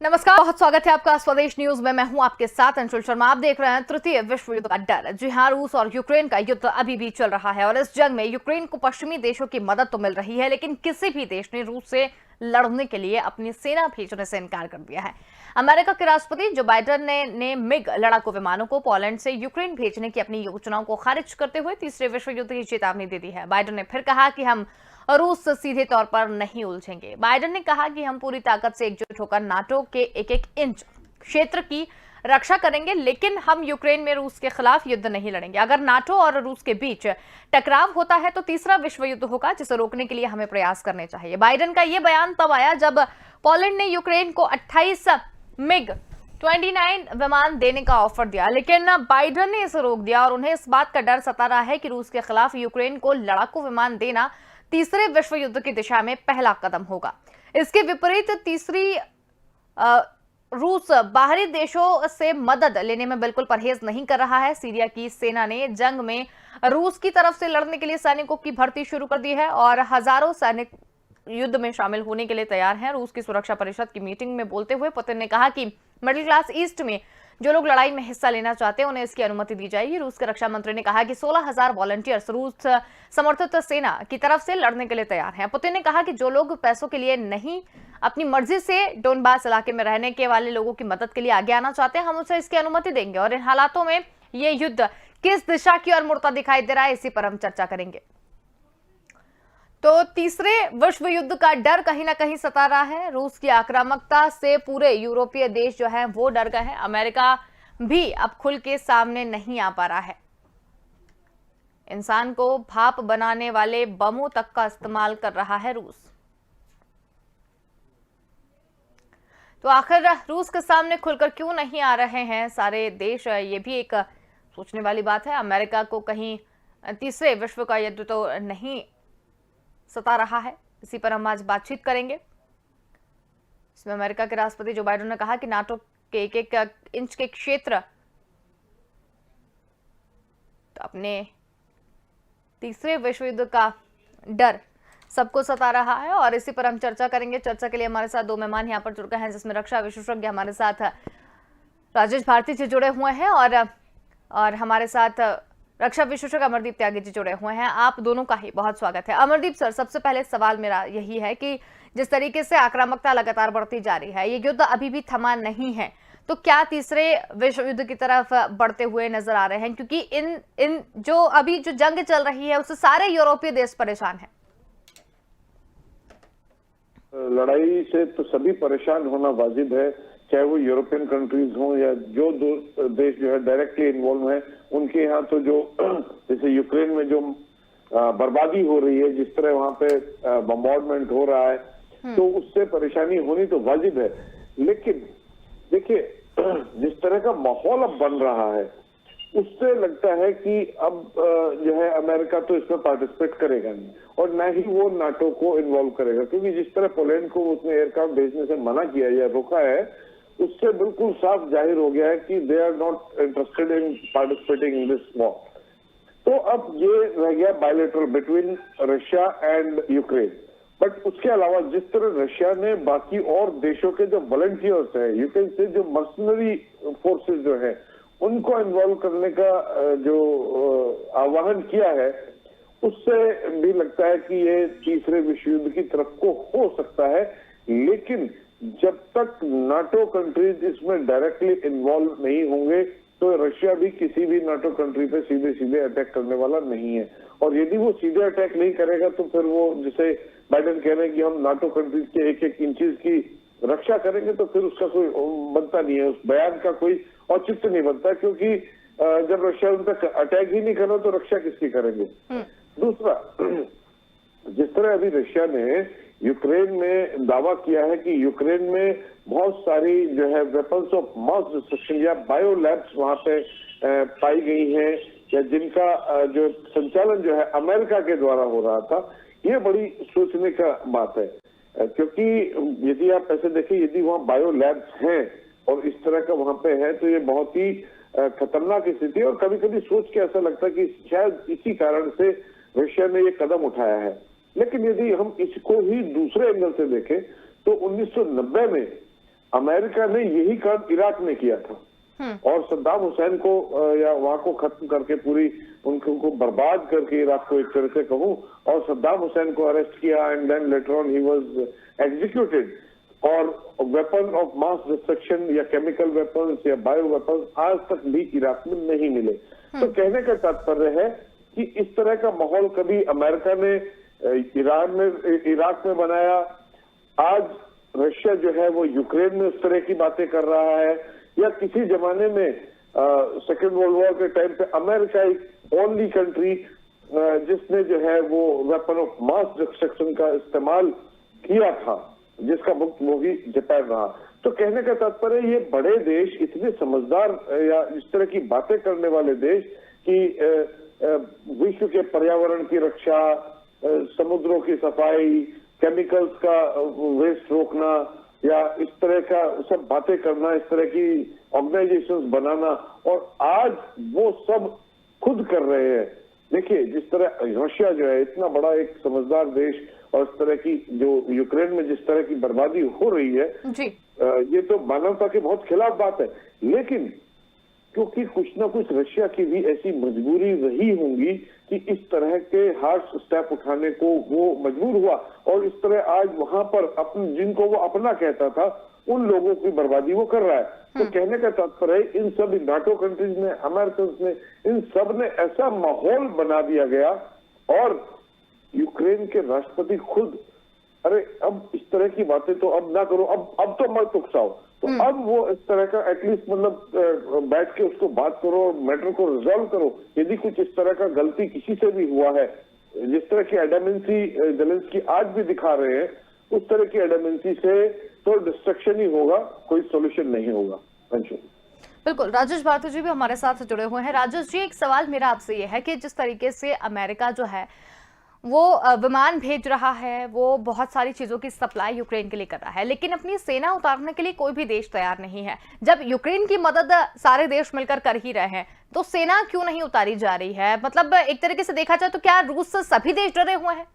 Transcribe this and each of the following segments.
नमस्कार, बहुत स्वागत है आपका स्वदेश न्यूज में। मैं हूं आपके साथ अंशुल शर्मा। आप देख रहे हैं तृतीय विश्व युद्ध का डर। जी हां, रूस और यूक्रेन का युद्ध अभी भी चल रहा है और इस जंग में यूक्रेन को पश्चिमी देशों की मदद तो मिल रही है, लेकिन किसी भी देश ने रूस से लड़ने के लिए अपनी सेना भेजने से इनकार कर दिया है। अमेरिका के राष्ट्रपति जो बाइडेन ने मिग लड़ाकू विमानों को पोलैंड से यूक्रेन भेजने की अपनी योजनाओं को खारिज करते हुए तीसरे विश्व युद्ध की चेतावनी दे दी है। बाइडेन ने फिर कहा कि हम रूस से सीधे तौर पर नहीं उलझेंगे। बाइडेन ने कहा कि हम पूरी ताकत से एकजुट होकर नाटो के एक एक इंच क्षेत्र की रक्षा करेंगे, लेकिन हम यूक्रेन में रूस के खिलाफ युद्ध नहीं लड़ेंगे। अगर नाटो और रूस के बीच टकराव होता है तो तीसरा विश्व युद्ध होगा, जिसे रोकने के लिए हमें प्रयास करने चाहिए। बाइडेन का यह बयान तब आया जब पोलैंड ने यूक्रेन को 28 मिग 29 विमान देने का ऑफर दिया, लेकिन बाइडेन ने इसे रोक दिया और उन्हें इस बात का डर सता रहा है कि रूस के खिलाफ यूक्रेन को लड़ाकू विमान देना तीसरे विश्व युद्ध की दिशा में पहला कदम होगा। इसके विपरीत रूस बाहरी देशों से मदद लेने में बिल्कुल परहेज नहीं कर रहा है। सीरिया की सेना ने जंग में रूस की तरफ से लड़ने के लिए सैनिकों की भर्ती शुरू कर दी है और हजारों सैनिक युद्ध में शामिल होने के लिए तैयार हैं। रूस की सुरक्षा परिषद की मीटिंग में बोलते हुए पुतिन ने कहा कि मिडिल क्लास ईस्ट में जो लोग लड़ाई में हिस्सा लेना चाहते हैं उन्हें इसकी अनुमति दी जाएगी। रूस के रक्षा मंत्री ने कहा कि 16,000 वॉलंटियर्स रूस समर्थित सेना की तरफ से लड़ने के लिए तैयार हैं। पुतिन ने कहा कि जो लोग पैसों के लिए नहीं, अपनी मर्जी से डोनबास इलाके में रहने के वाले लोगों की मदद के लिए आगे आना चाहते हैं, हम उसे इसकी अनुमति देंगे और इन हालातों में ये युद्ध किस दिशा की ओर मुड़ता दिखाई दे रहा है, इसी पर हम चर्चा करेंगे। तो तीसरे विश्व युद्ध का डर कहीं ना कहीं सता रहा है। रूस की आक्रामकता से पूरे यूरोपीय देश जो हैं वो डर गए हैं। अमेरिका भी अब खुल के सामने नहीं आ पा रहा है। इंसान को भाप बनाने वाले बमों तक का इस्तेमाल कर रहा है रूस। तो आखिर रूस के सामने खुलकर क्यों नहीं आ रहे हैं सारे देश, ये भी एक सोचने वाली बात है। अमेरिका को कहीं तीसरे विश्व का युद्ध तो नहीं सता रहा है, इसी पर हम आज बातचीत करेंगे। इसमें अमेरिका के राष्ट्रपति जो बाइडेन ने कहा कि नाटो के एक एक इंच के क्षेत्र तो अपने तीसरे विश्व युद्ध का डर सबको सता रहा है और इसी पर हम चर्चा करेंगे। चर्चा के लिए हमारे साथ दो मेहमान यहाँ पर जुड़ गए हैं, जिसमें रक्षा विशेषज्ञ हमारे साथ राजेश भारती जी जुड़े हुए हैं और हमारे साथ रक्षा विशेषज्ञ अमरदीप त्यागी जी जुड़े हुए हैं। आप दोनों का ही बहुत स्वागत है। अमरदीप सर, सबसे पहले सवाल मेरा यही है कि जिस तरीके से आक्रामकता लगातार बढ़ती जा रही है, ये युद्ध अभी भी थमा नहीं है, तो क्या तीसरे विश्व युद्ध की तरफ बढ़ते हुए नजर आ रहे हैं? क्योंकि इन जो अभी जो जंग चल रही है उससे सारे यूरोपीय देश परेशान हैं। लड़ाई से तो सभी परेशान होना वाजिब है, चाहे वो यूरोपियन कंट्रीज हों या जो दो देश जो है डायरेक्टली इन्वॉल्व हैं उनके यहाँ। तो जो जैसे यूक्रेन में जो बर्बादी हो रही है, जिस तरह वहां पे बम्बार्डमेंट हो रहा है, तो उससे परेशानी होनी तो वाजिब है। लेकिन देखिए, जिस तरह का माहौल अब बन रहा है उससे लगता है कि अब जो है अमेरिका तो इसमें पार्टिसिपेट करेगा नहीं और न ही वो नाटो को इन्वॉल्व करेगा, क्योंकि जिस तरह पोलैंड को उसने एयरक्राफ्ट भेजने से मना किया या रोका है, उससे बिल्कुल साफ जाहिर हो गया है कि they are not interested in participating in this war. तो अब ये रह गया bilateral between Russia and Ukraine. But उसके अलावा जिस तरह रशिया ने बाकी और देशों के जो वॉलंटियर्स हैं, यूक्रेन से जो मर्सनरी फोर्सेस जो है उनको इन्वॉल्व करने का जो आह्वान किया है, उससे भी लगता है कि ये तीसरे विश्व युद्ध की तरफ को हो सकता है। लेकिन जब तक नाटो कंट्रीज इसमें डायरेक्टली इन्वॉल्व नहीं होंगे तो रशिया भी किसी भी नाटो कंट्री पे सीधे सीधे अटैक करने वाला नहीं है। और यदि वो सीधे अटैक नहीं करेगा तो फिर वो, जैसे बाइडेन कह रहे हैं कि हम नाटो कंट्रीज के एक एक इंचेस की रक्षा करेंगे, तो फिर उसका कोई बनता नहीं है, उस बयान का कोई औचित्य नहीं बनता, क्योंकि जब रशिया उन तक अटैक ही नहीं कर रहा तो रक्षा किसकी करेंगे। दूसरा, जिस तरह अभी रशिया ने यूक्रेन में दावा किया है कि यूक्रेन में बहुत सारी जो है वेपन्स ऑफ मास डिस्ट्रक्शन या बायो लैब्स वहां पे पाई गई हैं, या जिनका जो संचालन जो है अमेरिका के द्वारा हो रहा था, ये बड़ी सोचने का बात है। क्योंकि यदि आप ऐसे देखें, यदि वहाँ बायो लैब्स हैं और इस तरह का वहां पे है, तो ये बहुत ही खतरनाक स्थिति है। और कभी कभी सोच के ऐसा लगता है कि शायद इसी कारण से रशिया ने ये कदम उठाया है। लेकिन यदि हम इसको ही दूसरे एंगल से देखें तो 1990 में अमेरिका ने यही काम इराक में किया था और सद्दाम हुसैन को या वहां को खत्म करके पूरी उनको बर्बाद करके इराक को एक तरह से कहूं, और सद्दाम हुसैन को अरेस्ट किया and then later on he was executed. और वेपन ऑफ मास डिस्ट्रक्शन या केमिकल वेपन्स या बायो वेपन्स आज तक भी इराक में नहीं मिले। तो कहने का तात्पर्य है कि इस तरह का माहौल कभी अमेरिका ने इराक में बनाया, आज रशिया जो है वो यूक्रेन में उस तरह की बातें कर रहा है, या किसी जमाने में सेकेंड वर्ल्ड वॉर के टाइम पे अमेरिका एक ओनली कंट्री जिसने जो है वो वेपन ऑफ मास डिस्ट्रक्शन का इस्तेमाल किया था, जिसका भुक्तभोगी जापान रहा। तो कहने का तात्पर्य ये बड़े देश इतने समझदार या इस तरह की बातें करने वाले देश कि विश्व के पर्यावरण की रक्षा, समुद्रों की सफाई, केमिकल्स का वेस्ट रोकना या इस तरह का सब बातें करना, इस तरह की ऑर्गेनाइजेशंस बनाना, और आज वो सब खुद कर रहे हैं। देखिए जिस तरह रशिया जो है इतना बड़ा एक समझदार देश, और इस तरह की जो यूक्रेन में जिस तरह की बर्बादी हो रही है जी। ये तो मानवता के बहुत खिलाफ बात है। लेकिन क्योंकि कुछ ना कुछ रशिया की भी ऐसी मजबूरी रही होंगी कि इस तरह के हार्श स्टेप उठाने को वो मजबूर हुआ, और इस तरह आज वहां पर अपने जिनको वो अपना कहता था उन लोगों की बर्बादी वो कर रहा है। तो कहने का तात्पर्य इन सब नाटो कंट्रीज ने, अमेरिकन ने, इन सब ने ऐसा माहौल बना दिया गया, और यूक्रेन के राष्ट्रपति खुद अरे अब इस तरह की बातें तो अब ना करो, अब तो मत उकसाओ, तो अब वो इस तरह का एटलीस्ट मतलब बैठ के उसको बात करो, मैटर को रिजॉल्व करो। यदि कुछ इस तरह का गलती किसी से भी हुआ है, जिस तरह की एडामेंसी जेलेंस्की आज भी दिखा रहे हैं, उस तरह की एडामेंसी से तो डिस्ट्रक्शन ही होगा, कोई सोल्यूशन नहीं होगा। अंशु बिल्कुल, राजेश भारती जी भी हमारे साथ जुड़े हुए हैं। राजेश जी, एक सवाल मेरा आपसे ये है कि जिस तरीके से अमेरिका जो है वो विमान भेज रहा है, वो बहुत सारी चीजों की सप्लाई यूक्रेन के लिए कर रहा है, लेकिन अपनी सेना उतारने के लिए कोई भी देश तैयार नहीं है। जब यूक्रेन की मदद सारे देश मिलकर कर ही रहे हैं, तो सेना क्यों नहीं उतारी जा रही है? मतलब एक तरीके से देखा जाए तो क्या रूस से सभी देश डरे हुए हैं?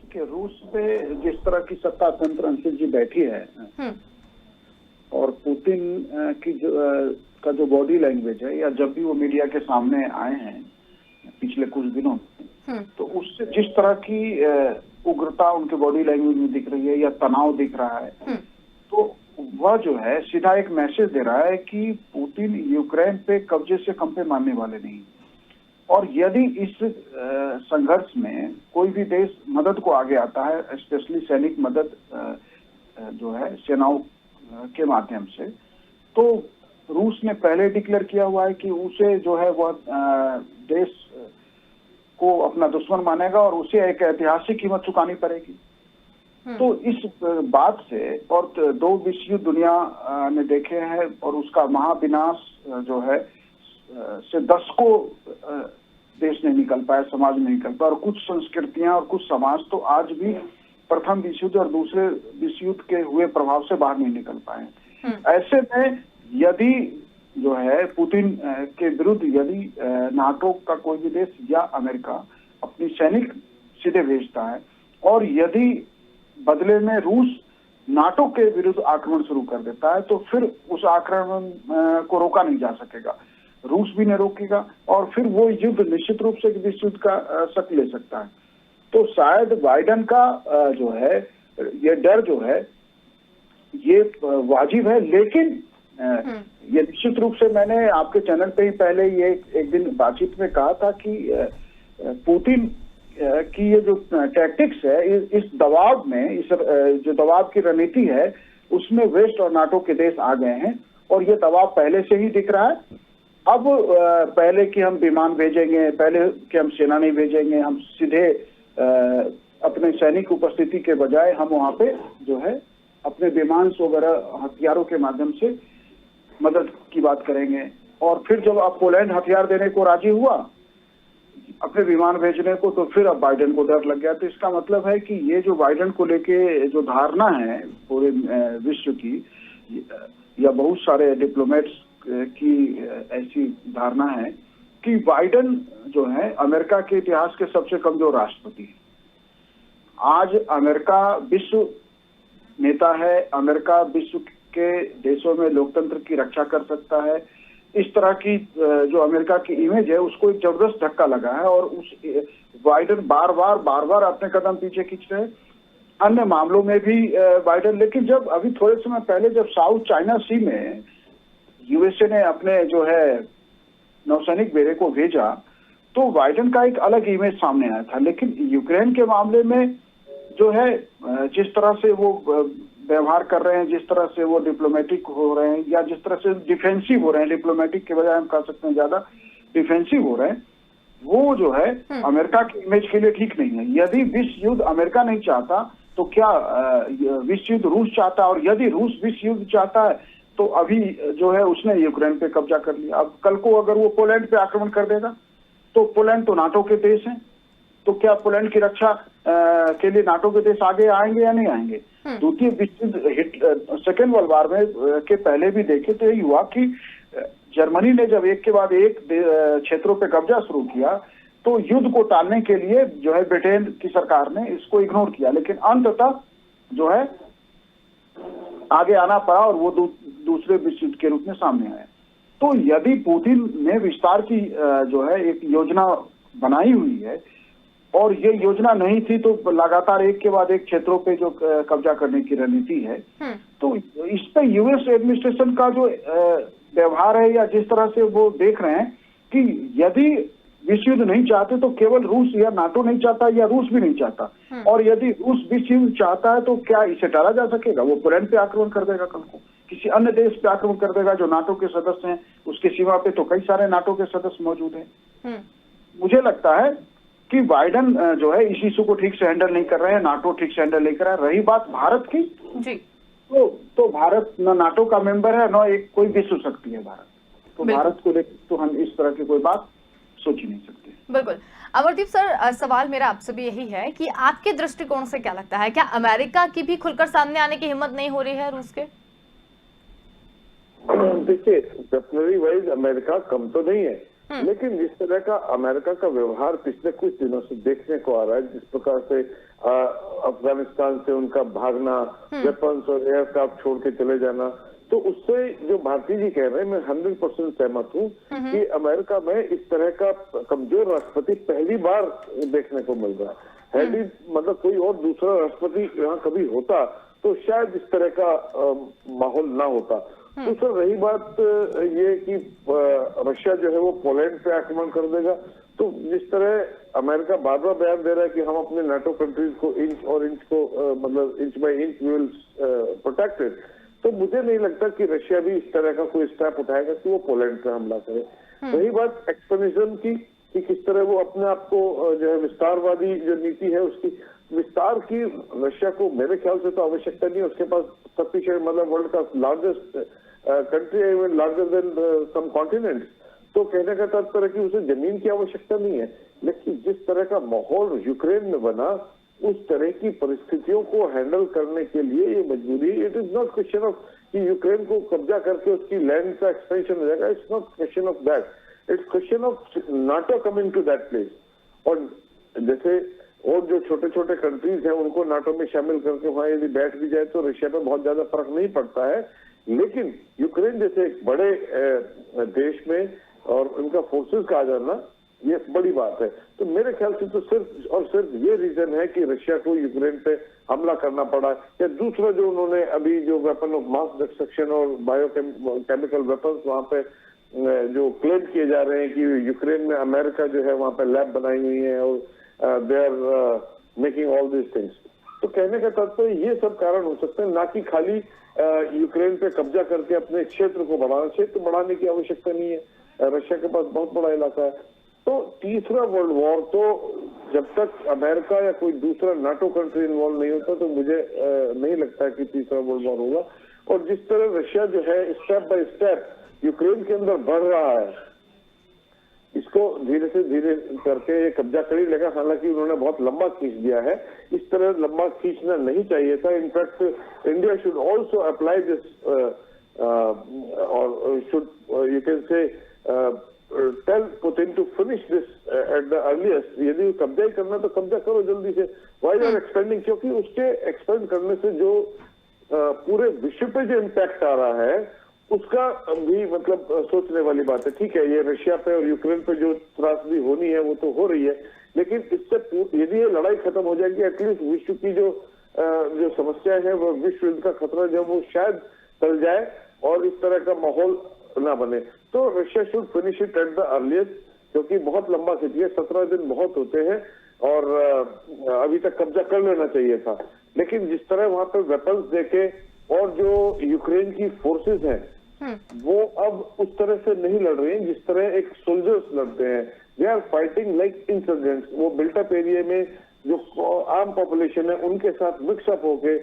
कि रूस पे जिस तरह की सत्ता तंत्र अंकित जी बैठी है और पुतिन की का जो बॉडी लैंग्वेज है, या जब भी वो मीडिया के सामने आए हैं पिछले कुछ दिनों में, तो उससे जिस तरह की उग्रता उनके बॉडी लैंग्वेज में दिख रही है या तनाव दिख रहा है, तो वह जो है सीधा एक मैसेज दे रहा है कि पुतिन यूक्रेन पे कब्जे से कम पे मानने वाले नहीं। और यदि इस संघर्ष में कोई भी देश मदद को आगे आता है, स्पेशली सैनिक मदद जो है सेनाओं के माध्यम से, तो रूस ने पहले डिक्लेयर किया हुआ है कि उसे जो है वह देश को अपना दुश्मन मानेगा और उसे एक ऐतिहासिक कीमत चुकानी पड़ेगी। तो इस बात से, और दो विश्व युद्ध दुनिया ने देखे हैं और उसका महाविनाश जो है से दशकों देश नहीं निकल पाया, समाज नहीं निकल पाया, और कुछ संस्कृतियां और कुछ समाज तो आज भी प्रथम विश्व युद्ध और दूसरे विश्व युद्ध के हुए प्रभाव से बाहर नहीं निकल पाए। ऐसे में यदि जो है पुतिन के विरुद्ध यदि नाटो का कोई भी देश या अमेरिका अपनी सैनिक सीधे भेजता है, और यदि बदले में रूस नाटो के विरुद्ध आक्रमण शुरू कर देता है, तो फिर उस आक्रमण को रोका नहीं जा सकेगा, रूस भी नहीं रोकेगा, और फिर वो युद्ध निश्चित रूप से विश्व युद्ध का शक्ल ले सकता है। तो शायद बाइडेन का जो है ये डर जो है ये वाजिब है, लेकिन ये निश्चित रूप से मैंने आपके चैनल पे ही पहले ये एक दिन बातचीत में कहा था कि पुतिन की ये जो टैक्टिक्स है, इस दबाव में, इस जो दबाव की रणनीति है, उसमें वेस्ट और नाटो के देश आ गए हैं, और ये दबाव पहले से ही दिख रहा है। अब पहले कि हम विमान भेजेंगे, पहले कि हम सेना नहीं भेजेंगे, हम सीधे अपने सैनिक उपस्थिति के बजाय हम वहां पे जो है अपने विमान वगैरह हथियारों के माध्यम से मदद की बात करेंगे। और फिर जब अब पोलैंड हथियार देने को राजी हुआ अपने विमान भेजने को, तो फिर अब बाइडेन को डर लग गया। तो इसका मतलब है कि ये जो बाइडेन को लेके जो धारणा है पूरे विश्व की, या बहुत सारे डिप्लोमेट्स की ऐसी धारणा है कि बाइडेन जो है अमेरिका के इतिहास के सबसे कमजोर राष्ट्रपति है। आज अमेरिका विश्व नेता है, अमेरिका विश्व के देशों में लोकतंत्र की रक्षा कर सकता है, इस तरह की जो अमेरिका की इमेज है उसको एक जबरदस्त धक्का लगा है और उस बाइडेन बार बार अपने कदम पीछे खींच रहे हैं। अन्य मामलों में भी बाइडेन, लेकिन जब अभी थोड़े समय पहले जब साउथ चाइना सी में यूएसए ने अपने जो है नौसैनिक बेड़े को भेजा तो बाइडेन का एक अलग इमेज सामने आया था। लेकिन यूक्रेन के मामले में जो है जिस तरह से वो व्यवहार कर रहे हैं, जिस तरह से वो डिप्लोमेटिक हो रहे हैं या जिस तरह से डिफेंसिव हो रहे हैं, डिप्लोमेटिक के बजाय हम कह सकते हैं ज्यादा डिफेंसिव हो रहे हैं, वो जो है अमेरिका की इमेज के लिए ठीक नहीं है। यदि विश्व युद्ध अमेरिका नहीं चाहता तो क्या विश्व युद्ध रूस चाहता है, और यदि रूस विश्व युद्ध चाहता है तो अभी जो है उसने यूक्रेन पे कब्जा कर लिया। अब कल को अगर वो पोलैंड पे आक्रमण कर देगा तो पोलैंड तो नाटो के देश हैं, तो क्या पोलैंड की रक्षा के लिए नाटो के देश आगे आएंगे या नहीं आएंगे? द्वितीय विश्व युद्ध सेकेंड वर्ल्ड वॉर में के पहले भी देखे तो यही हुआ कि जर्मनी ने जब एक के बाद एक क्षेत्रों पे कब्जा शुरू किया तो युद्ध को टालने के लिए जो है ब्रिटेन की सरकार ने इसको इग्नोर किया, लेकिन अंततः जो है आगे आना पड़ा और वो दूसरे विश्व युद्ध के रूप में सामने आया। तो यदि पुतिन ने विस्तार की जो है एक योजना बनाई हुई है और ये योजना नहीं थी तो लगातार एक के बाद एक क्षेत्रों पे जो कब्जा करने की रणनीति है, तो इस पे यूएस एडमिनिस्ट्रेशन का जो व्यवहार है या जिस तरह से वो देख रहे हैं कि यदि विश्व युद्ध नहीं चाहते तो केवल रूस या नाटो नहीं चाहता या रूस भी नहीं चाहता, और यदि रूस विश्व युद्ध चाहता है तो क्या इसे टाला जा सकेगा? वो पोलैंड पे आक्रमण कर देगा, कल को किसी अन्य देश पे आक्रमण कर देगा जो नाटो के सदस्य हैं, उसके सीमा पे तो कई सारे नाटो के सदस्य मौजूद हैं। मुझे लगता है कि बाइडेन जो है इस इशू को ठीक से हैंडल नहीं कर रहे हैं, नाटो ठीक से हैंडल नहीं कर रहा है। रही बात भारत की जी, तो भारत न नाटो का मेंबर है न एक कोई विश्व शक्ति है भारत, तो भारत को लेकर तो हम इस तरह की कोई बात सोच ही नहीं सकते। बिल्कुल। अमरदीप सर, सवाल मेरा आपसे भी यही है कि आपके दृष्टिकोण से क्या लगता है, क्या अमेरिका की भी खुलकर सामने आने की हिम्मत नहीं हो रही है रूस के? देखिए, डेफिनेटली वाइज अमेरिका कम तो नहीं है, लेकिन जिस तरह का अमेरिका का व्यवहार पिछले कुछ दिनों से देखने को आ रहा है, जिस प्रकार से अफगानिस्तान से उनका भागना, वेपन्स और एयरक्राफ्ट छोड़ के चले जाना, तो उससे जो भारती जी कह रहे हैं मैं 100% सहमत हूँ कि अमेरिका में इस तरह का कमजोर राष्ट्रपति पहली बार देखने को मिल रहा है। यदि मतलब कोई और दूसरा राष्ट्रपति यहाँ कभी होता तो शायद इस तरह का माहौल ना होता। दूसरा रही बात ये कि रशिया जो है वो पोलैंड पे आक्रमण कर देगा, तो जिस तरह अमेरिका बार बार बयान दे रहा है कि हम अपने नाटो कंट्रीज को इंच और इंच को मतलब inch by inch we will protected, तो मुझे नहीं लगता कि रशिया भी इस तरह का कोई स्टेप उठाएगा कि वो पोलैंड पे हमला करे। रही बात एक्सपेंशन की कि किस तरह वो अपने आप को जो है विस्तारवादी जो नीति है उसकी विस्तार की रशिया को मेरे ख्याल से तो आवश्यकता नहीं है। उसके पास सफिशिएंट मतलब वर्ल्ड का लार्जेस्ट कंट्री है, even larger then some continents, तो कहने का तात्पर्य कि उसे जमीन की आवश्यकता नहीं है। लेकिन जिस तरह का माहौल यूक्रेन में बना, उस तरह की परिस्थितियों को हैंडल करने के लिए ये मजबूरी, it is not question of कि यूक्रेन को कब्जा करके उसकी लैंड का एक्सपेंशन हो जाएगा, it's not question of that, it's question of NATO coming to that place. और जैसे और जो छोटे छोटे कंट्रीज हैं उनको नाटो में शामिल करके वहां यदि बैठ भी जाए तो रशिया में बहुत ज्यादा फर्क नहीं पड़ता है, लेकिन यूक्रेन जैसे एक बड़े देश में और उनका फोर्सेस का आ जाना ये बड़ी बात है। तो मेरे ख्याल से तो सिर्फ और सिर्फ ये रीजन है कि रशिया को यूक्रेन पे हमला करना पड़ा, या दूसरा जो उन्होंने अभी जो वेपन ऑफ मास डिस्ट्रक्शन और बायोकेमिकल वेपन्स वहां पे जो क्लेम किए जा रहे हैं कि यूक्रेन में अमेरिका जो है वहां पे लैब बनाई हुई है और they are making all this things, तो कहने का तात्पर्य ये सब कारण हो सकते हैं, ना कि खाली यूक्रेन पे कब्जा करके अपने क्षेत्र को बढ़ाना। क्षेत्र बढ़ाने की आवश्यकता नहीं है, रशिया के पास बहुत बड़ा इलाका है। तो तीसरा वर्ल्ड वॉर तो जब तक अमेरिका या कोई दूसरा नाटो कंट्री इन्वॉल्व नहीं होता तो मुझे नहीं लगता कि तीसरा वर्ल्ड वॉर होगा। और जिस तरह रशिया जो है स्टेप बाय स्टेप यूक्रेन के अंदर बढ़ रहा है, इसको धीरे से धीरे करके ये कब्जा कर ही लेगा। हालांकि उन्होंने बहुत लंबा खींच दिया है, इस तरह लंबा खींचना नहीं चाहिए था। In fact India should also apply this और should you can say tell Putin to finish this at the earliest. यदि कब्जा ही करना तो कब्जा करो जल्दी से, व्हाई आर एक्सपेंडिंग, क्योंकि उसके एक्सपेंड करने से जो पूरे विश्व पे जो इम्पैक्ट आ रहा है उसका भी मतलब सोचने वाली बात है। ठीक है, ये रशिया पे और यूक्रेन पे जो त्रासदी होनी है वो तो हो रही है, लेकिन इससे यदि ये लड़ाई खत्म हो जाएगी, एटलीस्ट विश्व की जो समस्या है वो विश्व युद्ध का खतरा जो वो शायद टल जाए और इस तरह का माहौल ना बने। तो Russia should finish it at the earliest, क्योंकि बहुत लंबा खिंच गया, 17 दिन बहुत होते हैं और अभी तक कब्जा कर लेना चाहिए था। लेकिन जिस तरह वहां पर वेपन्स देके और जो यूक्रेन की फोर्सेस हैं वो अब उस तरह से नहीं लड़ रही हैं जिस तरह एक सोल्जर्स लड़ते हैं। They are fighting like insurgents. वो बिल्टअप एरिया में जो आर्म पॉपुलेशन है उनके साथ मिक्सअप होके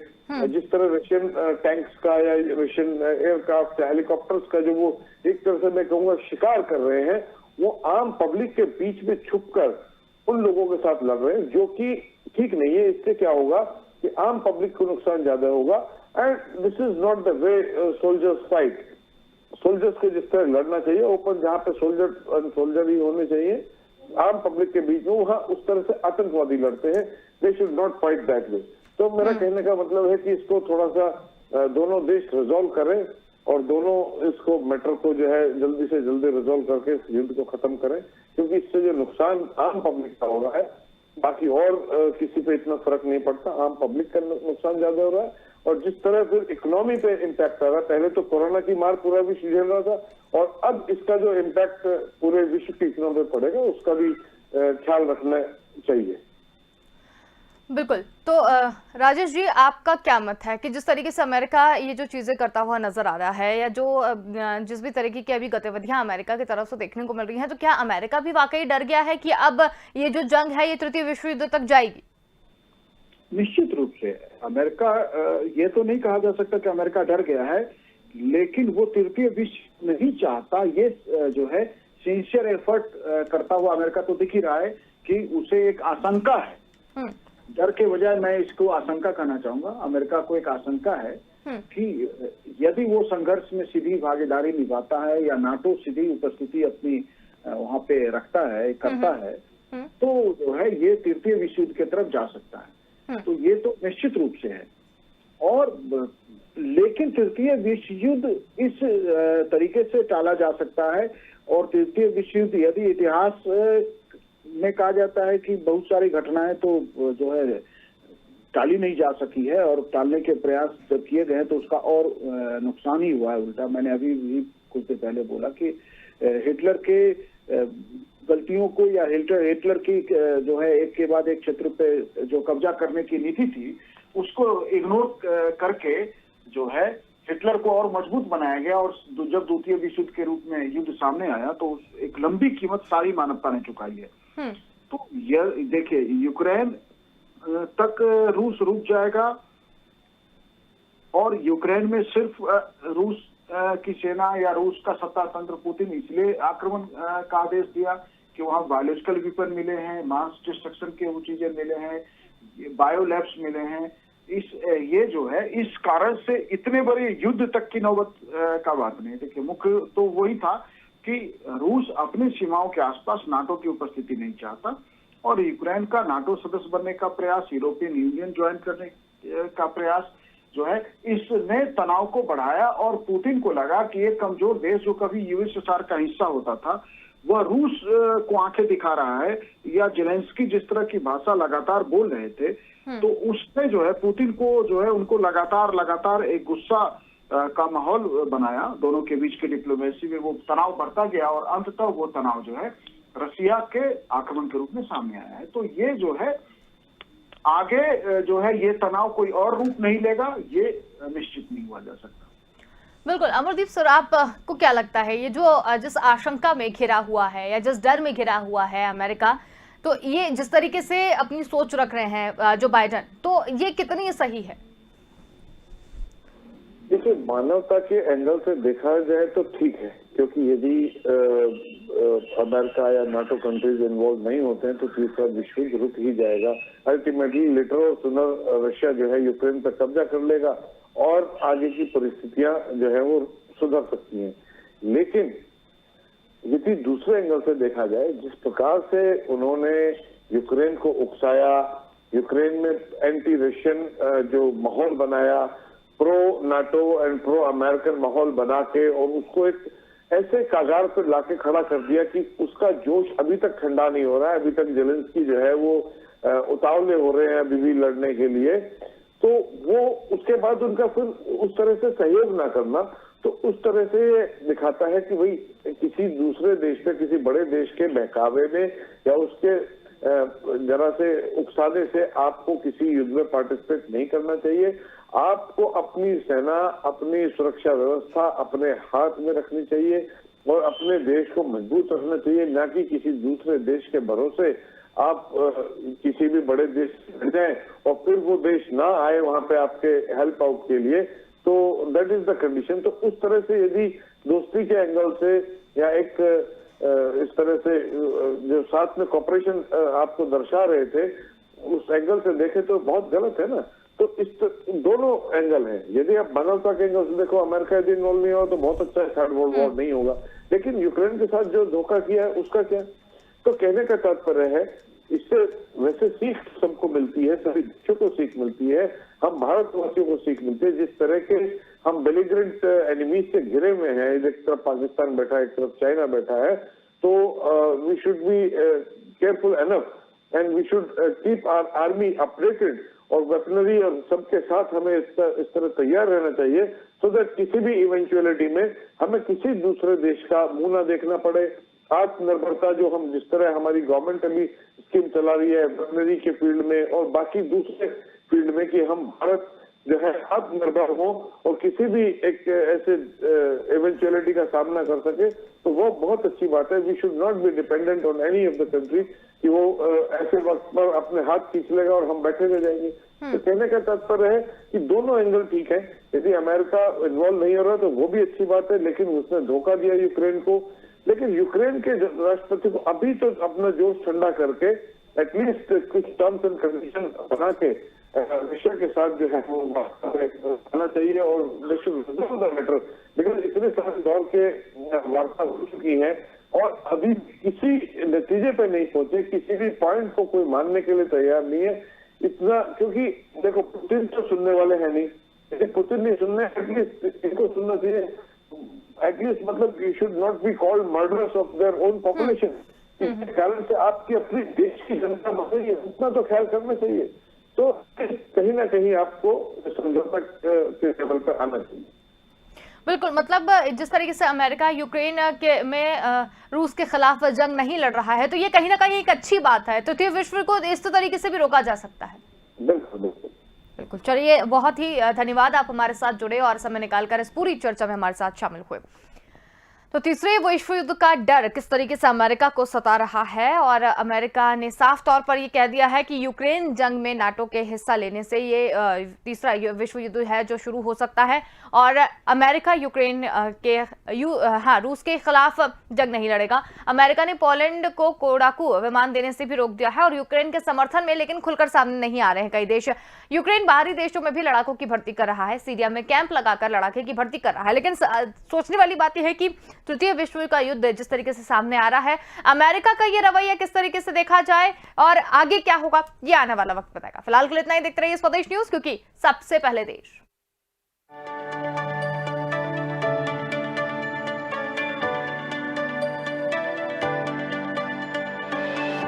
जिस तरह रशियन टैंक्स का या रशियन एयरक्राफ्ट या हेलीकॉप्टर्स का जो वो एक तरह से मैं कहूंगा शिकार कर रहे हैं, वो आम पब्लिक के बीच में छुपकर उन लोगों के साथ लड़ रहे हैं, जो कि ठीक नहीं है। इससे क्या होगा कि आम पब्लिक को नुकसान ज्यादा होगा and this is not the way soldiers fight. Soldiers को जिस तरह लड़ना चाहिए ओपन, जहां पे सोल्जर ही होने चाहिए आम पब्लिक के बीच में, वहां उस तरह से आतंकवादी लड़ते हैं। They should not fight that way. तो मेरा कहने का मतलब है कि इसको थोड़ा सा दोनों देश रिजॉल्व करें और दोनों इसको मैटर को जो है जल्दी से जल्दी रिजॉल्व करके इस युद्ध को खत्म करें, क्योंकि इससे जो नुकसान आम पब्लिक का हो रहा है, बाकी और किसी पे इतना फर्क नहीं पड़ता, आम पब्लिक का नुकसान ज्यादा हो रहा है। और जिस तरह फिर इकोनॉमी पे इम्पैक्ट आ रहा है, पहले तो कोरोना की मार पूरा विश्व झेल रहा था और अब इसका जो इम्पैक्ट पूरे विश्व की इकोनॉमी पे पड़ेगा उसका भी ख्याल रखना चाहिए। बिल्कुल। तो राजेश जी, आपका क्या मत है कि जिस तरीके से अमेरिका ये जो चीजें करता हुआ नजर आ रहा है या जो जिस भी तरीके की अभी गतिविधियां अमेरिका की तरफ से देखने को मिल रही हैं, तो क्या अमेरिका भी वाकई डर गया है कि अब ये जो जंग है ये तृतीय विश्व युद्ध तक जाएगी? निश्चित रूप से अमेरिका, ये तो नहीं कहा जा सकता कि अमेरिका डर गया है, लेकिन वो तृतीय विश्व नहीं चाहता। ये जो है सिंसियर एफर्ट करता हुआ अमेरिका तो दिख ही रहा है कि उसे एक आशंका है। डर के बजाय मैं इसको आशंका कहना चाहूंगा। अमेरिका को एक आशंका है कि यदि वो संघर्ष में सीधी भागीदारी निभाता है या नाटो सीधी उपस्थिति अपनी वहां पे रखता है, करता है, तो जो है ये तृतीय विश्व युद्ध की तरफ जा सकता है। तो ये तो निश्चित रूप से है। और लेकिन तृतीय विश्व युद्ध इस तरीके से टाला जा सकता है। और तृतीय विश्व युद्ध यदि इतिहास में कहा जाता है कि बहुत सारी घटनाएं तो जो है टाली नहीं जा सकी है और टालने के प्रयास जब किए गए तो उसका और नुकसान ही हुआ है उल्टा। मैंने अभी भी कुछ देर पहले बोला कि हिटलर के गलतियों को या हिटलर की जो है एक के बाद एक क्षेत्र पे जो कब्जा करने की नीति थी उसको इग्नोर करके जो है हिटलर को और मजबूत बनाया गया। और जब द्वितीय विश्व युद्ध के रूप में युद्ध सामने आया तो एक लंबी कीमत सारी मानवता ने चुकाई है। तो यह देखिए, यूक्रेन तक रूस रुक जाएगा और यूक्रेन में सिर्फ रूस की सेना या रूस का सत्ता तंत्र पुतिन इसलिए आक्रमण का आदेश दिया कि वहां बायोलॉजिकल वेपन मिले हैं, मास डिस्ट्रक्शन के वो चीजें मिले हैं, बायो लैब्स मिले हैं। ये जो है इस कारण से इतने बड़े युद्ध तक की नौबत का बात नहीं। देखिए, मुख्य तो वही था कि रूस अपनी सीमाओं के आसपास नाटो की उपस्थिति नहीं चाहता और यूक्रेन का नाटो सदस्य बनने का प्रयास, यूरोपियन यूनियन ज्वाइन करने का प्रयास जो है इसने तनाव को बढ़ाया। और पुतिन को लगा कि एक कमजोर देश जो कभी यूएसएसआर का हिस्सा होता था वह रूस को आंखें दिखा रहा है, या जेलेंस्की जिस तरह की भाषा लगातार बोल रहे थे, तो उसने जो है पुतिन को जो है उनको लगातार एक गुस्सा का माहौल बनाया। दोनों के बीच की डिप्लोमेसी में वो तनाव बढ़ता गया और अंततः वो तनाव जो है रसिया के आक्रमण के रूप में सामने आया है। तो ये जो है आगे जो है ये तनाव कोई और रूप नहीं लेगा, ये निश्चित नहीं हुआ जा सकता। बिल्कुल। अमरदीप सर, आपको क्या लगता है ये जो जिस आशंका में घिरा हुआ है या जिस डर में घिरा हुआ है अमेरिका, तो ये जिस तरीके से अपनी सोच रख रहे हैं जो बाइडेन, तो ये कितनी सही है? देखिए, मानवता के एंगल से देखा जाए तो ठीक है, क्योंकि यदि अमेरिका या नाटो कंट्रीज इन्वॉल्व नहीं होते हैं तो तीसरा विश्व युद्ध रुक ही जाएगा। अल्टीमेटली लिटर और सुनर रशिया जो है यूक्रेन पर कब्जा कर लेगा और आगे की परिस्थितियां जो है वो सुधर सकती हैं। लेकिन यदि दूसरे एंगल से देखा जाए, जिस प्रकार से उन्होंने यूक्रेन को उकसाया, यूक्रेन में एंटी रशियन जो माहौल बनाया, pro NATO and pro American माहौल बना के और उसको एक ऐसे कागार पर लाके खड़ा कर दिया कि उसका जोश अभी तक ठंडा नहीं हो रहा है। अभी तक जेलेंस्की जो है वो उतावले हो रहे हैं अभी भी लड़ने के लिए। तो वो उसके बाद उनका फिर उस तरह से सहयोग ना करना तो उस तरह से दिखाता है कि भाई किसी दूसरे देश पे, किसी बड़े देश के बहकावे में या उसके जरा से उकसाने से आपको किसी युद्ध में पार्टिसिपेट नहीं करना चाहिए। आपको अपनी सेना, अपनी सुरक्षा व्यवस्था अपने हाथ में रखनी चाहिए और अपने देश को मजबूत रखना चाहिए, ना कि किसी दूसरे देश के भरोसे आप किसी भी बड़े देश में जाएं और फिर वो देश ना आए वहां पे आपके हेल्प आउट के लिए। तो दैट इज द कंडीशन। तो उस तरह से यदि दोस्ती के एंगल से या एक इस तरह से जो साथ में कॉपरेशन आपको दर्शा रहे थे उस एंगल से देखे तो बहुत गलत है ना। तो इस दोनों एंगल है। यदि आप मानवता के एंगल से देखो, अमेरिका यदि इन्वॉल्व नहीं हो तो बहुत अच्छा है, थर्ड वर्ल्ड वॉर नहीं होगा। लेकिन यूक्रेन के साथ जो धोखा किया है उसका क्या? तो कहने का तात्पर्य है इससे वैसे सीख सबको मिलती है, सभी देशों को सीख मिलती है, हम भारतवासियों को सीख मिलती है। जिस तरह के हम बेलिग्रेंट एनिमीज से घिरे हुए हैं, एक तरफ पाकिस्तान बैठा है, एक तरफ चाइना बैठा है, तो we should be careful enough and we should keep our army updated और वेपनरी और सबके साथ हमें इस तरह तैयार रहना चाहिए सो दैट किसी भी इवेंचुअलिटी में हमें किसी दूसरे देश का मुंह ना देखना पड़े। आत्मनिर्भरता जो हम जिस तरह हमारी गवर्नमेंट अभी स्कीम चला रही है वेटनरी के फील्ड में और बाकी दूसरे फील्ड में कि हम भारत जो है आत्मनिर्भर हो और किसी भी एक ऐसे इवेंचुअलिटी का सामना कर सके, तो वो बहुत अच्छी बात है। We should not be dependent on any of the country कि वो ऐसे वक्त पर अपने हाथ खींच लेगा और हम बैठे रह जाएंगे। तो कहने का तात्पर्य है कि दोनों एंगल ठीक है। यदि अमेरिका इन्वॉल्व नहीं हो रहा तो वो भी अच्छी बात है, लेकिन उसने धोखा दिया यूक्रेन को। लेकिन यूक्रेन के राष्ट्रपति को अभी तो अपना जोश ठंडा करके एटलीस्ट कुछ टर्म्स एंड कंडीशन बना के रशिया के साथ जो है वो आना चाहिए और मैटर बिकॉज इतने सारे दौर के वार्ता हो चुकी है और अभी किसी नतीजे पे नहीं पहुंचे, किसी भी पॉइंट को कोई मानने के लिए तैयार नहीं है इतना। क्योंकि देखो पुतिन तो सुनने वाले हैं नहीं, यदि पुतिन नहीं सुनने एटलीस्ट इनको सुनना चाहिए। एटलीस्ट मतलब you should not be called murderers of their own population. इसके कारण से आपकी अपनी देश की जनता मर रही है, उतना तो ख्याल करना चाहिए। तो कहीं ना कहीं आपको समझौता के लेवल पर आना चाहिए। बिल्कुल, मतलब जिस तरीके से अमेरिका यूक्रेन के में रूस के खिलाफ जंग नहीं लड़ रहा है तो ये कहीं ना कहीं एक अच्छी बात है। तृतीय विश्व को इस तरीके से भी रोका जा सकता है। बिल्कुल बिल्कुल बिल्कुल। चलिए, बहुत ही धन्यवाद, आप हमारे साथ जुड़े और समय निकालकर इस पूरी चर्चा में हमारे साथ शामिल हुए। तो तीसरे विश्व युद्ध का डर किस तरीके से अमेरिका को सता रहा है और अमेरिका ने साफ तौर पर ये कह दिया है कि यूक्रेन जंग में नाटो के हिस्सा लेने से ये तीसरा विश्व युद्ध है जो शुरू हो सकता है और अमेरिका यूक्रेन के रूस के खिलाफ जंग नहीं लड़ेगा। अमेरिका ने पोलैंड को कोडाकू विमान देने से भी रोक दिया है और यूक्रेन के समर्थन में लेकिन खुलकर सामने नहीं आ रहे हैं कई देश। यूक्रेन बाहरी देशों में भी लड़ाकों की भर्ती कर रहा है, सीरिया में कैंप लगाकर लड़ाके की भर्ती कर रहा है। लेकिन सोचने वाली बात यह है कि तृतीय विश्व का युद्ध जिस तरीके से सामने आ रहा है, अमेरिका का ये रवैया किस तरीके से देखा जाए और आगे क्या होगा ये आने वाला वक्त बताएगा। फिलहाल के लिए इतना ही, देखते रहिए स्वदेश न्यूज, क्योंकि सबसे पहले देश।